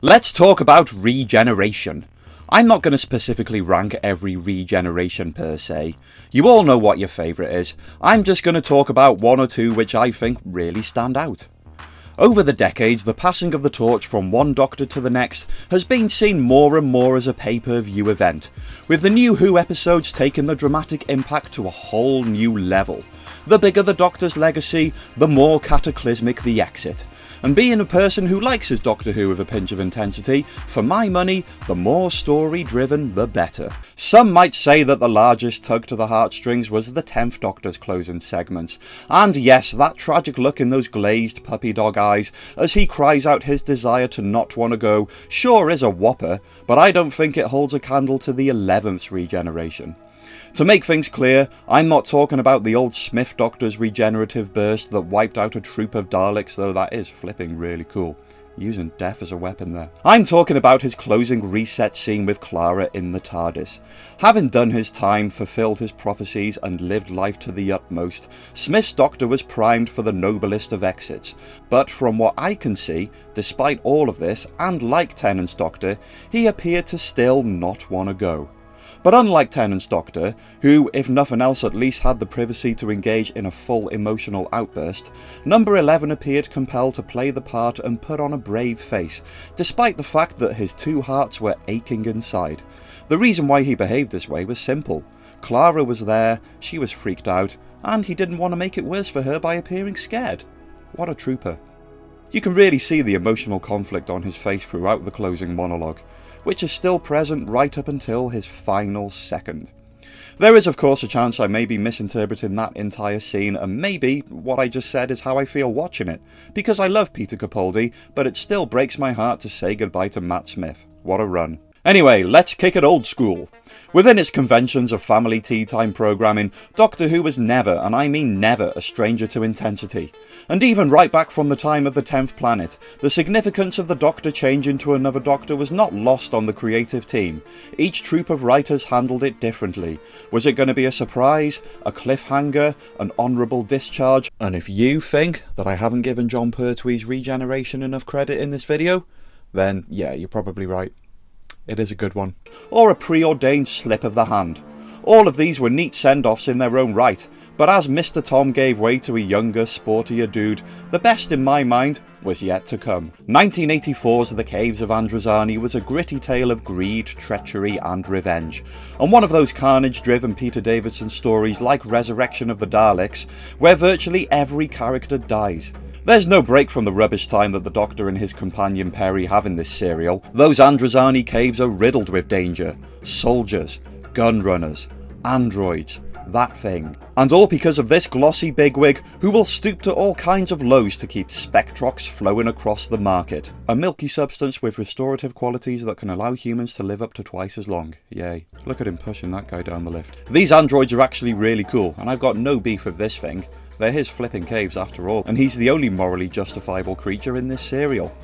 Let's talk about Regeneration. I'm not going to specifically rank every Regeneration per se. You all know what your favourite is. I'm just going to talk about one or two which I think really stand out. Over the decades, the passing of the torch from one Doctor to the next has been seen more and more as a pay-per-view event, with the new Who episodes taking the dramatic impact to a whole new level. The bigger the Doctor's legacy, the more cataclysmic the exit. And being a person who likes his Doctor Who with a pinch of intensity, for my money, the more story-driven, the better. Some might say that the largest tug to the heartstrings was the 10th Doctor's closing segments. And yes, that tragic look in those glazed puppy dog eyes as he cries out his desire to not want to go sure is a whopper, but I don't think it holds a candle to the 11th Regeneration. To make things clear, I'm not talking about the old Smith Doctor's regenerative burst that wiped out a troop of Daleks, though that is flipping really cool. Using death as a weapon there. I'm talking about his closing reset scene with Clara in the TARDIS. Having done his time, fulfilled his prophecies and lived life to the utmost, Smith's Doctor was primed for the noblest of exits. But from what I can see, despite all of this, and like Tennant's Doctor, he appeared to still not want to go. But unlike Tennant's Doctor, who, if nothing else, at least had the privacy to engage in a full emotional outburst, number 11 appeared compelled to play the part and put on a brave face, despite the fact that his two hearts were aching inside. The reason why he behaved this way was simple. Clara was there, she was freaked out, and he didn't want to make it worse for her by appearing scared. What a trooper. You can really see the emotional conflict on his face throughout the closing monologue, which is still present right up until his final second. There is of course a chance I may be misinterpreting that entire scene, and maybe what I just said is how I feel watching it, because I love Peter Capaldi, but it still breaks my heart to say goodbye to Matt Smith. What a run. Anyway, let's kick it old school. Within its conventions of family tea time programming, Doctor Who was never, and I mean never, a stranger to intensity. And even right back from the time of the 10th Planet, the significance of the Doctor changing to another Doctor was not lost on the creative team. Each troupe of writers handled it differently. Was it going to be a surprise, a cliffhanger, an honourable discharge? And if you think that I haven't given Jon Pertwee's Regeneration enough credit in this video, then yeah, you're probably right. It is a good one. Or a preordained slip of the hand. All of these were neat send-offs in their own right, but as Mr. Tom gave way to a younger, sportier dude, the best in my mind was yet to come. 1984's The Caves of Androzani was a gritty tale of greed, treachery and revenge, and one of those carnage-driven Peter Davison stories like Resurrection of the Daleks, where virtually every character dies. There's no break from the rubbish time that the Doctor and his companion Perry have in this serial. Those Androzani caves are riddled with danger, soldiers, gunrunners, androids, that thing. And all because of this glossy bigwig who will stoop to all kinds of lows to keep Spectrox flowing across the market. A milky substance with restorative qualities that can allow humans to live up to twice as long. Yay. Look at him pushing that guy down the lift. These androids are actually really cool, and I've got no beef with this thing. They're his flipping caves after all, and he's the only morally justifiable creature in this serial.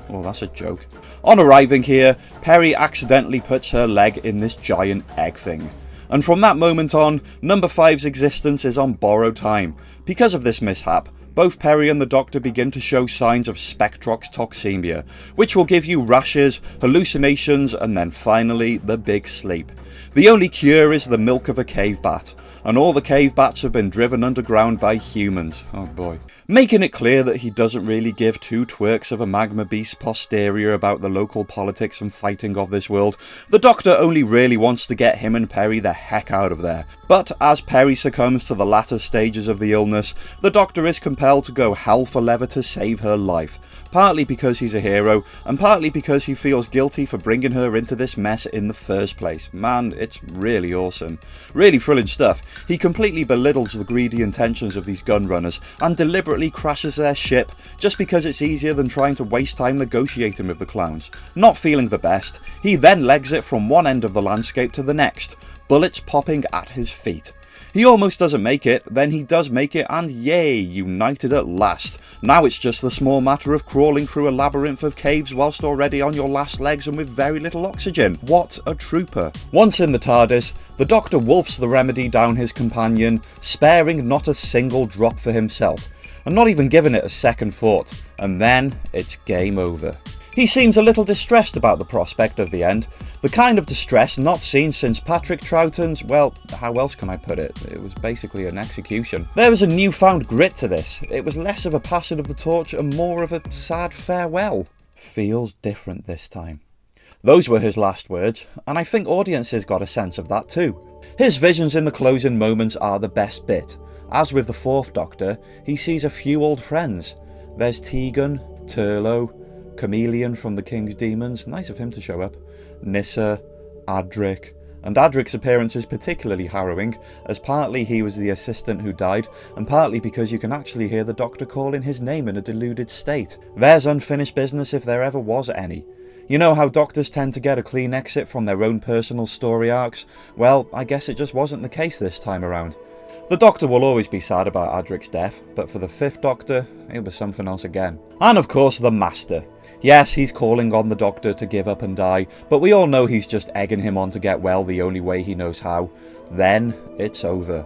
Well, that's a joke. On arriving here, Perry accidentally puts her leg in this giant egg thing. And from that moment on, number 5's existence is on borrowed time. Because of this mishap, both Perry and the Doctor begin to show signs of Spectrox toxemia, which will give you rashes, hallucinations, and then finally the big sleep. The only cure is the milk of a cave bat, and all the cave bats have been driven underground by humans. Oh boy. Making it clear that he doesn't really give two twerks of a magma beast posterior about the local politics and fighting of this world, the Doctor only really wants to get him and Perry the heck out of there. But as Perry succumbs to the latter stages of the illness, the Doctor is compelled to go hell for leather to save her life. Partly because he's a hero, and partly because he feels guilty for bringing her into this mess in the first place. Man, it's really awesome. Really thrilling stuff. He completely belittles the greedy intentions of these gunrunners, and deliberately crashes their ship, just because it's easier than trying to waste time negotiating with the clowns. Not feeling the best, he then legs it from one end of the landscape to the next, bullets popping at his feet. He almost doesn't make it, then he does make it, and yay, united at last. Now it's just the small matter of crawling through a labyrinth of caves whilst already on your last legs and with very little oxygen. What a trooper. Once in the TARDIS, the Doctor wolfs the remedy down his companion, sparing not a single drop for himself, and not even giving it a second thought. And then it's game over. He seems a little distressed about the prospect of the end, the kind of distress not seen since Patrick Troughton's, well, how else can I put it? It was basically an execution. There was a newfound grit to this. It was less of a passing of the torch and more of a sad farewell. Feels different this time. Those were his last words, and I think audiences got a sense of that too. His visions in the closing moments are the best bit. As with the Fourth Doctor, he sees a few old friends. There's Tegan, Turlough, Chameleon from the King's Demons, nice of him to show up, Nyssa, Adric, and Adric's appearance is particularly harrowing, as partly he was the assistant who died, and partly because you can actually hear the Doctor calling his name in a deluded state. There's unfinished business if there ever was any. You know how Doctors tend to get a clean exit from their own personal story arcs? Well, I guess it just wasn't the case this time around. The Doctor will always be sad about Adric's death, but for the Fifth Doctor, it was something else again. And of course the Master. Yes, he's calling on the Doctor to give up and die, but we all know he's just egging him on to get well the only way he knows how. Then, it's over.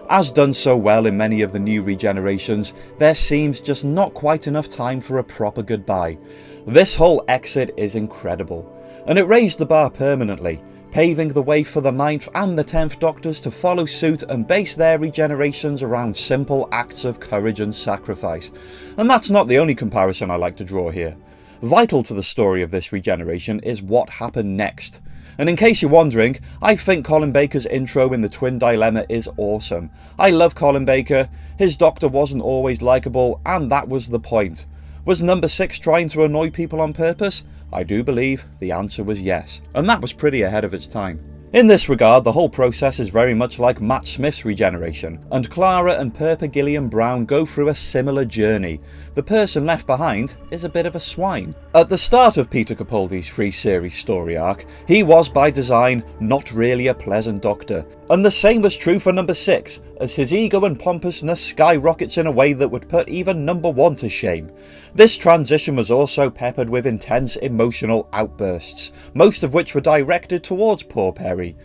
As done so well in many of the new regenerations, there seems just not quite enough time for a proper goodbye. This whole exit is incredible, and it raised the bar permanently, paving the way for the 9th and the 10th Doctors to follow suit and base their regenerations around simple acts of courage and sacrifice. And that's not the only comparison I like to draw here. Vital to the story of this regeneration is what happened next. And in case you're wondering, I think Colin Baker's intro in The Twin Dilemma is awesome. I love Colin Baker, his Doctor wasn't always likeable, and that was the point. Was number 6 trying to annoy people on purpose? I do believe the answer was yes, and that was pretty ahead of its time. In this regard, the whole process is very much like Matt Smith's regeneration, and Clara and Purper Gilliam Brown go through a similar journey. The person left behind is a bit of a swine. At the start of Peter Capaldi's 3-series story arc, he was by design not really a pleasant Doctor, and the same was true for number 6, as his ego and pompousness skyrockets in a way that would put even number 1 to shame. This transition was also peppered with intense emotional outbursts, most of which were directed towards poor Perry.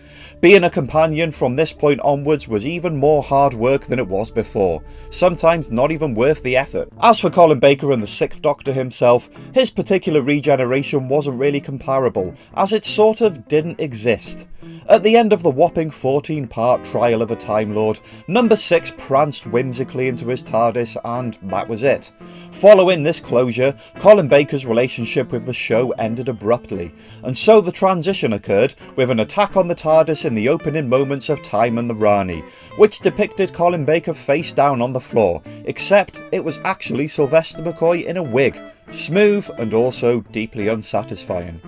Being a companion from this point onwards was even more hard work than it was before, sometimes not even worth the effort. As for Colin Baker and the 6th Doctor himself, his particular regeneration wasn't really comparable, as it sort of didn't exist. At the end of the whopping 14-part Trial of a Time Lord, number 6 pranced whimsically into his TARDIS, and that was it. Following this closure, Colin Baker's relationship with the show ended abruptly, and so the transition occurred with an attack on the TARDIS in the opening moments of Time and the Rani, which depicted Colin Baker face down on the floor, except it was actually Sylvester McCoy in a wig. Smooth and also deeply unsatisfying.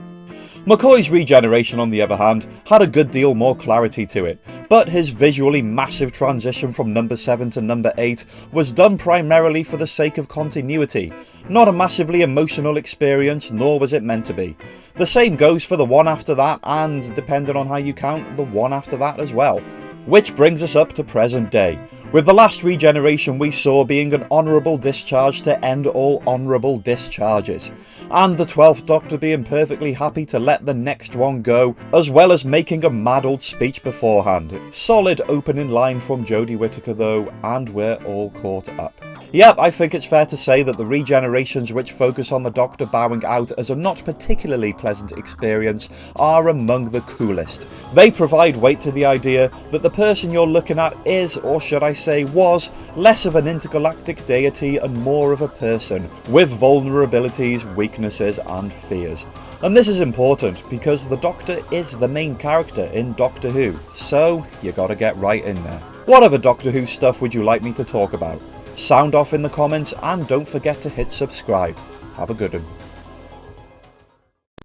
McCoy's regeneration, on the other hand, had a good deal more clarity to it, but his visually massive transition from number 7 to number 8 was done primarily for the sake of continuity, not a massively emotional experience, nor was it meant to be. The same goes for the one after that, and depending on how you count, the one after that as well. Which brings us up to present day, with the last regeneration we saw being an honourable discharge to end all honourable discharges, and the 12th Doctor being perfectly happy to let the next one go, as well as making a mad old speech beforehand. Solid opening line from Jodie Whittaker though, and we're all caught up. Yep, I think it's fair to say that the regenerations which focus on the Doctor bowing out as a not particularly pleasant experience are among the coolest. They provide weight to the idea that the person you're looking at is, or should I say was, less of an intergalactic deity and more of a person, with vulnerabilities, weaknesses and fears. And this is important because the Doctor is the main character in Doctor Who, so you gotta get right in there. What other Doctor Who stuff would you like me to talk about? Sound off in the comments and don't forget to hit subscribe. Have a good one.